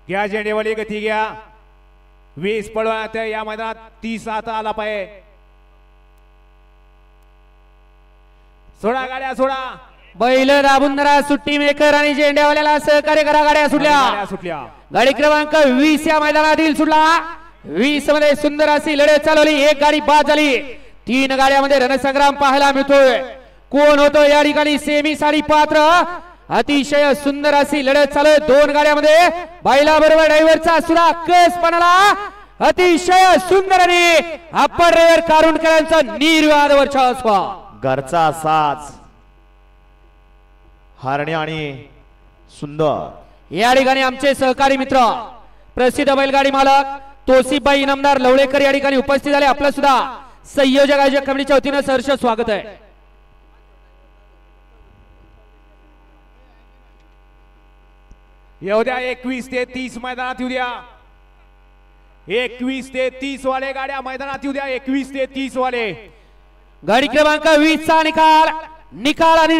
घ्या झेंडेवाली गती घ्या 20 पळवण्यात या मैदानात 30 आता आला पाहिजे सोडा गाड्या सोडा बैल दाबुंदरा सुट्टी मेकर आणि झेंडेवाल्याला सहकार्य करा गाड्या सुटल्या गाडी क्रमांक 20 या मैदानातील सुटला 20 मध्ये सुंदर अशी लढत चालवली एक गाडी बाद झाली 3 गाड्यामध्ये रणसंग्राम पाहायला मिळतोय कोण होतो या ठिकाणी सेमी साठी पात्र अतिशय सुंदर अशी लढत चालू आहे 2 गाड्यामध्ये बैला बरोबर ड्रायव्हरचा सुरा कस पणाला अतिशय सुंदर आणि अप्पर ड्रायव्हर कारुणकरांचा निर्वाद वर्चस्व घरचा साज हरणे आणि सुंदर या ठिकाणी आमचे सहकारी मित्र प्रसिद्ध बैलगाडी मालक तोसीबाई इनामदार लवळेकर या ठिकाणी उपस्थित झाले आपलं सुद्धा संयोजक आयोजक कमिटीच्या वतीने सहर्ष स्वागत आहे येऊ द्या 21 ते 30 मैदानात येऊ द्या 21 ते 30 वाले गाड्या मैदानात येऊ द्या 21 ते 30 वाले गाडी क्रमांक 20 चा निकाल आणि